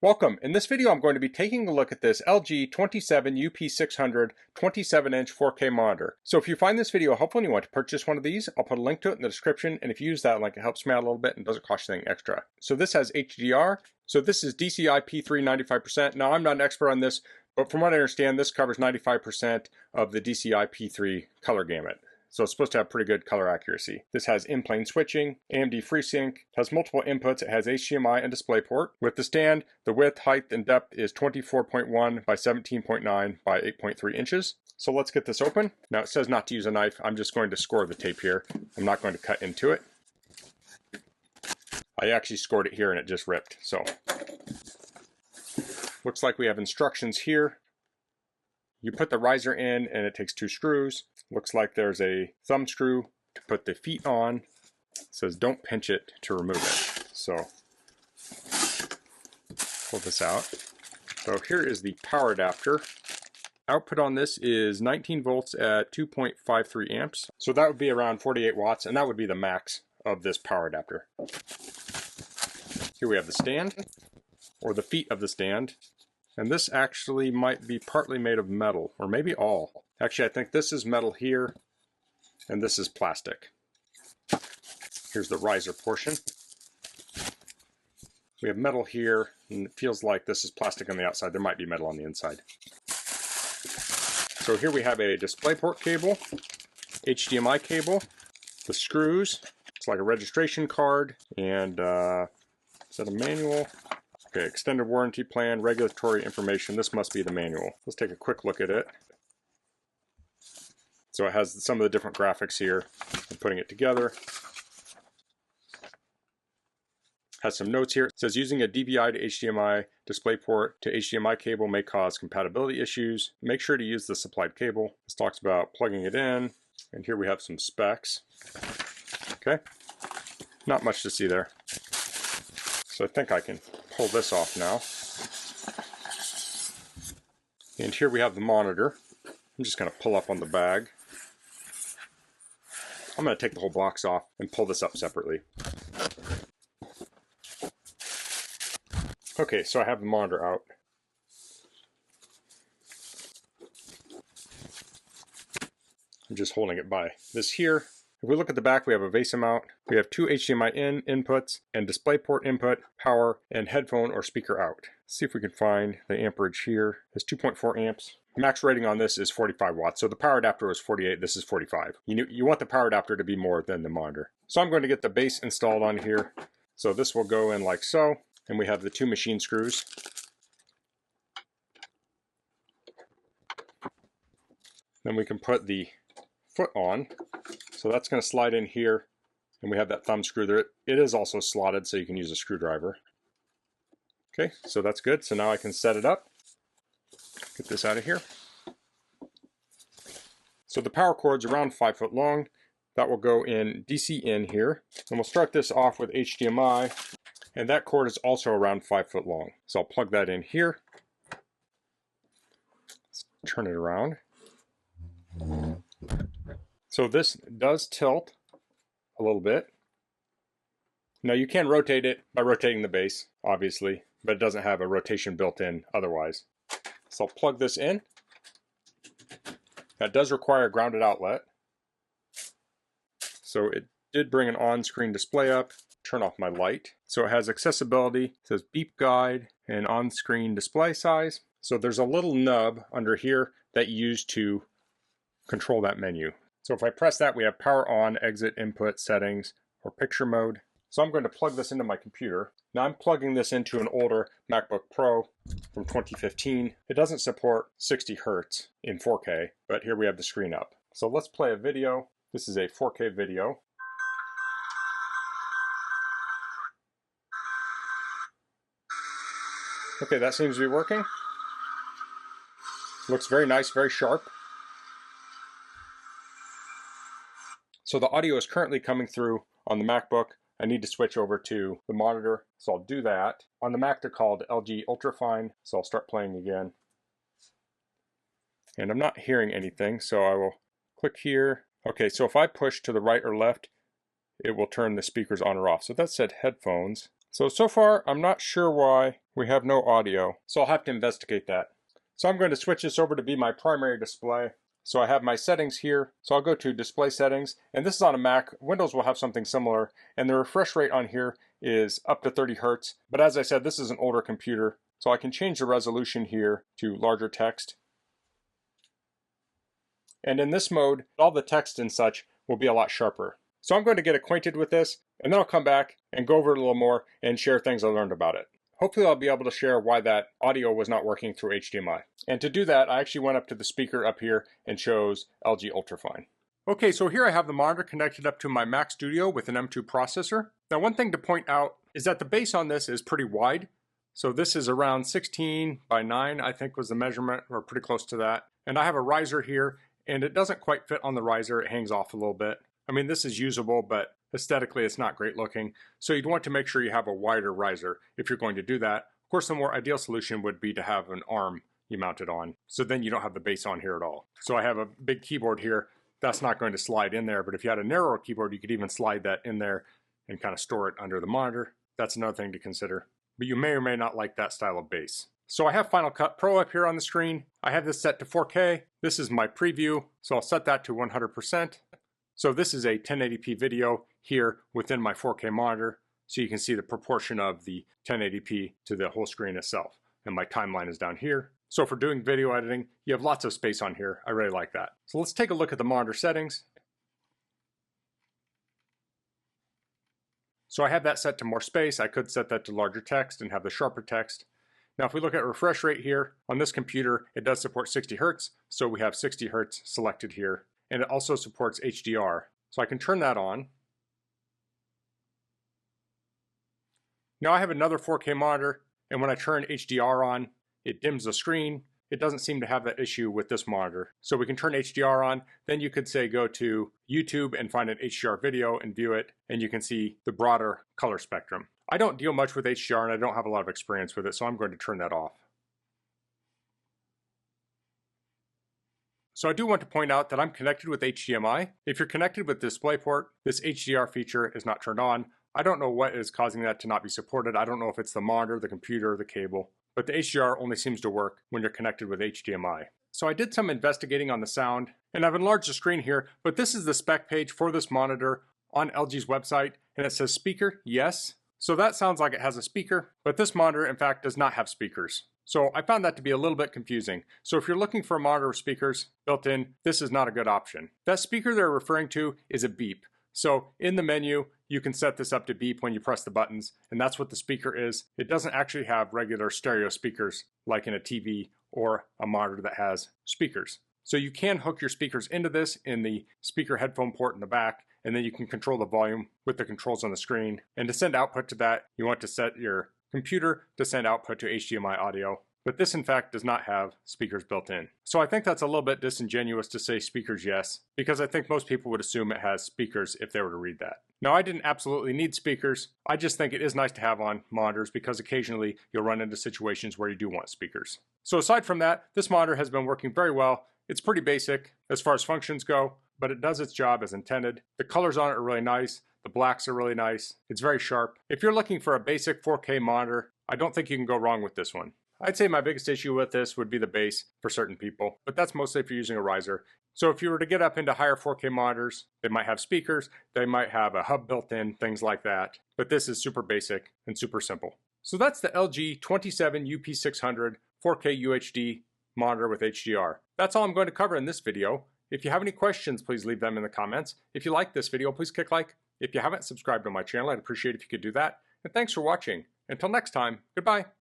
Welcome. In this video I'm going to be taking a look at this LG 27UP600 27-inch 4K monitor. So if you find this video helpful and you want to purchase one of these, I'll put a link to it in the description, and if you use that link it helps me out a little bit and doesn't cost you anything extra. So this has HDR, so this is DCI P3 95%. Now I'm not an expert on this, but from what I understand this covers 95% of the DCI P3 color gamut. So it's supposed to have pretty good color accuracy. This has in-plane switching, AMD FreeSync, has multiple inputs, it has HDMI and DisplayPort. With the stand, the width, height, and depth is 24.1 by 17.9 by 8.3 inches. So let's get this open. Now it says not to use a knife. I'm just going to score the tape here. I'm not going to cut into it. I actually scored it here and it just ripped. So looks like we have instructions here. You put the riser in and it takes 2 screws. Looks like there's a thumb screw to put the feet on. It says don't pinch it to remove it. So pull this out. So here is the power adapter. Output on this is 19 volts at 2.53 amps. So that would be around 48 watts, and that would be the max of this power adapter. Here we have the stand, or the feet of the stand. And this actually might be partly made of metal, or maybe all. Actually, I think this is metal here, and this is plastic. Here's the riser portion. We have metal here, and it feels like this is plastic on the outside. There might be metal on the inside. So here we have a DisplayPort cable, HDMI cable, the screws. It's like a registration card, and is that a manual? Okay, extended warranty plan, regulatory information. This must be the manual. Let's take a quick look at it. So it has some of the different graphics here. I'm putting it together. Has some notes here. It says using a DVI to HDMI DisplayPort to HDMI cable may cause compatibility issues. Make sure to use the supplied cable. This talks about plugging it in. And here we have some specs. Okay, not much to see there. So I think I can pull this off now. And here we have the monitor. I'm just going to pull up on the bag. I'm going to take the whole box off and pull this up separately. Okay, so I have the monitor out. I'm just holding it by this here. If we look at the back, we have a VESA mount. We have 2 HDMI in inputs and DisplayPort input, power, and headphone or speaker out. Let's see if we can find the amperage here. It's 2.4 amps. Max rating on this is 45 watts. So the power adapter was 48, this is 45. You want the power adapter to be more than the monitor. So I'm going to get the base installed on here. So this will go in like so. And we have the 2 machine screws. Then we can put the foot on. So that's going to slide in here, and we have that thumb screw there. It is also slotted, so you can use a screwdriver. Okay, so that's good. So now I can set it up. Get this out of here. So the power cord's around 5 foot long. That will go in DC in here. And we'll start this off with HDMI, and that cord is also around 5 foot long. So I'll plug that in here. Let's turn it around. So this does tilt a little bit. Now you can rotate it by rotating the base, obviously, but it doesn't have a rotation built in otherwise. So I'll plug this in. That does require a grounded outlet. So it did bring an on-screen display up. Turn off my light. So it has accessibility, it says beep guide, and on-screen display size. So there's a little nub under here that you use to control that menu. So if I press that, we have power on, exit, input, settings, or picture mode. So I'm going to plug this into my computer. Now I'm plugging this into an older MacBook Pro from 2015. It doesn't support 60 Hertz in 4K, but here we have the screen up. So let's play a video. This is a 4K video. Okay, that seems to be working. Looks very nice, very sharp. So the audio is currently coming through on the MacBook. I need to switch over to the monitor, so I'll do that. On the Mac they're called LG Ultrafine, so I'll start playing again. And I'm not hearing anything, so I will click here. Okay, so if I push to the right or left, it will turn the speakers on or off. So that said headphones. So far I'm not sure why we have no audio, so I'll have to investigate that. So I'm going to switch this over to be my primary display. So I have my settings here, so I'll go to display settings, and this is on a Mac. Windows will have something similar, and the refresh rate on here is up to 30 Hertz. But as I said, this is an older computer, so I can change the resolution here to larger text. And in this mode, all the text and such will be a lot sharper. So I'm going to get acquainted with this, and then I'll come back and go over it a little more and share things I learned about it. Hopefully I'll be able to share why that audio was not working through HDMI. And to do that, I actually went up to the speaker up here and chose LG Ultrafine. Okay, so here I have the monitor connected up to my Mac Studio with an M2 processor. Now one thing to point out is that the base on this is pretty wide. So this is around 16 by 9, I think was the measurement, or pretty close to that. And I have a riser here, and it doesn't quite fit on the riser. It hangs off a little bit. I mean, this is usable, but aesthetically it's not great looking. So you'd want to make sure you have a wider riser if you're going to do that. Of course, the more ideal solution would be to have an arm you mount it on. So then you don't have the base on here at all. So I have a big keyboard here. That's not going to slide in there, but if you had a narrower keyboard, you could even slide that in there and kind of store it under the monitor. That's another thing to consider. But you may or may not like that style of base. So I have Final Cut Pro up here on the screen. I have this set to 4K. This is my preview, so I'll set that to 100%. So this is a 1080p video here within my 4K monitor, so you can see the proportion of the 1080p to the whole screen itself. And my timeline is down here. So for doing video editing, you have lots of space on here. I really like that. So let's take a look at the monitor settings. So I have that set to more space. I could set that to larger text and have the sharper text. Now if we look at refresh rate here, on this computer, it does support 60 Hertz, so we have 60 Hertz selected here. And it also supports HDR. So I can turn that on. Now I have another 4K monitor, and when I turn HDR on, it dims the screen. It doesn't seem to have that issue with this monitor. So we can turn HDR on, then you could say go to YouTube and find an HDR video and view it, and you can see the broader color spectrum. I don't deal much with HDR and I don't have a lot of experience with it, so I'm going to turn that off. So I do want to point out that I'm connected with HDMI. If you're connected with DisplayPort, this HDR feature is not turned on. I don't know what is causing that to not be supported. I don't know if it's the monitor, the computer, the cable, but the HDR only seems to work when you're connected with HDMI. So I did some investigating on the sound, and I've enlarged the screen here, but this is the spec page for this monitor on LG's website, and it says speaker, yes. So that sounds like it has a speaker, but this monitor in fact does not have speakers. So I found that to be a little bit confusing. So if you're looking for a monitor with speakers built in, this is not a good option. That speaker they're referring to is a beep. So in the menu, you can set this up to beep when you press the buttons, and that's what the speaker is. It doesn't actually have regular stereo speakers like in a TV or a monitor that has speakers. So you can hook your speakers into this in the speaker headphone port in the back, and then you can control the volume with the controls on the screen. And to send output to that, you want to set your computer to send output to HDMI audio. But this in fact does not have speakers built in. So I think that's a little bit disingenuous to say speakers yes, because I think most people would assume it has speakers if they were to read that. Now I didn't absolutely need speakers. I just think it is nice to have on monitors because occasionally you'll run into situations where you do want speakers. So aside from that, this monitor has been working very well. It's pretty basic as far as functions go, but it does its job as intended. The colors on it are really nice. The blacks are really nice. It's very sharp. If you're looking for a basic 4K monitor, I don't think you can go wrong with this one. I'd say my biggest issue with this would be the base for certain people, but that's mostly if you're using a riser. So if you were to get up into higher 4K monitors, they might have speakers, they might have a hub built in, things like that. But this is super basic and super simple. So that's the LG 27UP600 4K UHD monitor with HDR. That's all I'm going to cover in this video. If you have any questions, please leave them in the comments. If you like this video, please click like. If you haven't subscribed to my channel, I'd appreciate if you could do that. And thanks for watching. Until next time, goodbye.